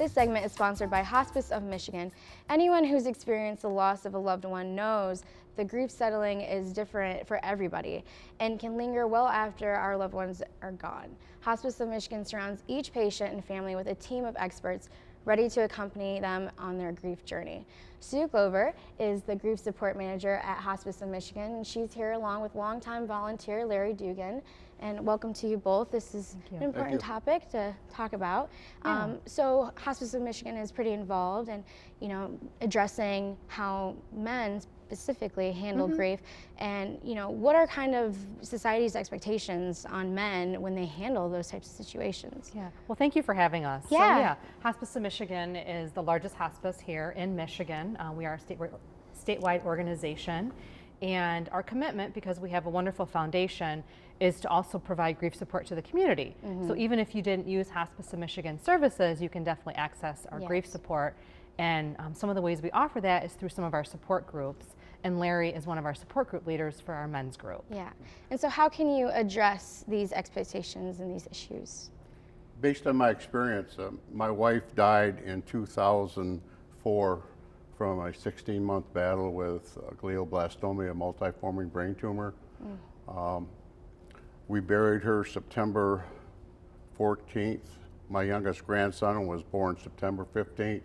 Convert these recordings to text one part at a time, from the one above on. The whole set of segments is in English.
This segment is sponsored by Hospice of Michigan. Anyone who's experienced the loss of a loved one knows the grief settling is different for everybody and can linger well after our loved ones are gone. Hospice of Michigan surrounds each patient and family with a team of experts ready to accompany them on their grief journey. Sue Glover is the grief support manager at Hospice of Michigan, and she's here along with longtime volunteer Larry Dugan. And welcome to you both. This is an important topic to talk about. Yeah. So Hospice of Michigan is pretty involved in, addressing how men specifically handle grief, and what are kind of society's expectations on men when they handle those types of situations? Yeah. Well, thank you for having us. Yeah. Hospice of Michigan is the largest hospice here in Michigan. We are a statewide organization, and our commitment, because we have a wonderful foundation, is to also provide grief support to the community. So even if you didn't use Hospice of Michigan services, you can definitely access our grief support. And some of the ways we offer that is through some of our support groups. And Larry is one of our support group leaders for our men's group. Yeah. And so how can you address these expectations and these issues? Based on my experience, my wife died in 2004 from a 16-month battle with glioblastoma, a multi-forming brain tumor. We buried her September 14th. My youngest grandson was born September 15th.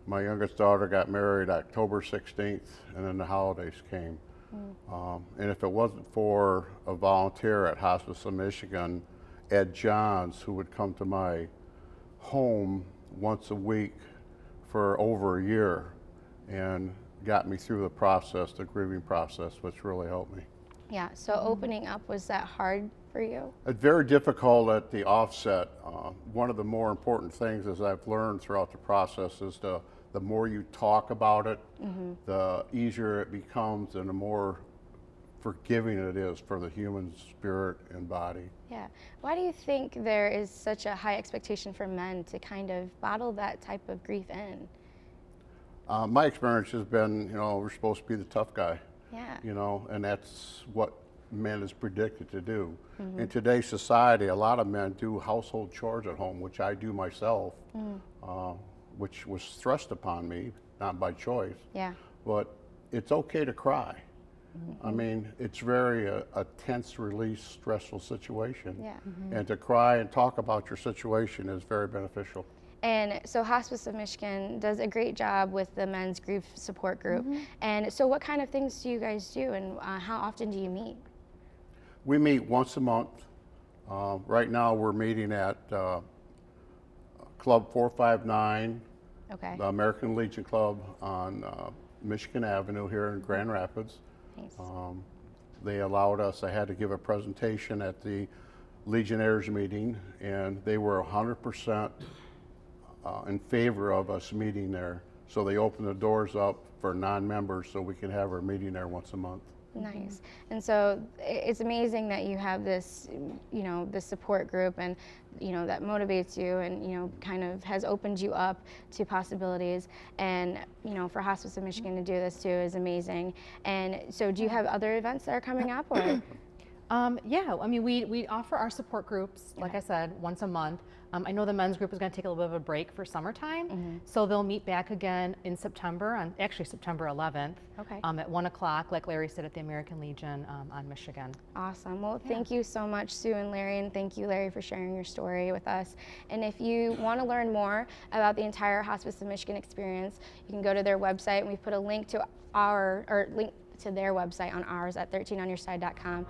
My youngest daughter got married October 16th, and then the holidays came. And if it wasn't for a volunteer at Hospice of Michigan, Ed Johns, who would come to my home once a week for over a year and got me through the process, the grieving process, which really helped me. Yeah, so opening up, was that hard for you? It's very difficult at the offset. One of the more important things, as I've learned throughout the process, is the more you talk about it, the easier it becomes and the more forgiving it is for the human spirit and body. Yeah. Why do you think there is such a high expectation for men to kind of bottle that type of grief in? My experience has been, we're supposed to be the tough guy. Yeah. And that's what men is predicted to do. In today's society, a lot of men do household chores at home, which I do myself, which was thrust upon me, not by choice. Yeah. But it's okay to cry. I mean, it's very a tense release, stressful situation. Yeah. And to cry and talk about your situation is very beneficial. And so Hospice of Michigan does a great job with the men's grief support group. And so what kind of things do you guys do, and how often do you meet? We meet once a month. Right now we're meeting at Club 459, Okay. the American Legion Club on Michigan Avenue here in Grand Rapids. Nice. They allowed us, I had to give a presentation at the Legionnaires meeting, and they were 100% in favor of us meeting there. So they opened the doors up for non-members so we can have our meeting there once a month. Nice. And so it's amazing that you have this, this support group, and, that motivates you and, kind of has opened you up to possibilities. And, for Hospice of Michigan to do this too is amazing. And so do you have other events that are coming up, or? Yeah, I mean, we offer our support groups, like I said, once a month. I know the men's group is going to take a little bit of a break for summertime, so they'll meet back again in September, actually September 11th, Okay. At 1 o'clock, like Larry said, at the American Legion on Michigan. Awesome. Well, thank you so much, Sue and Larry, and thank you, Larry, for sharing your story with us. And if you want to learn more about the entire Hospice of Michigan experience, you can go to their website, and we've put a link to their website on ours at 13onyourside.com.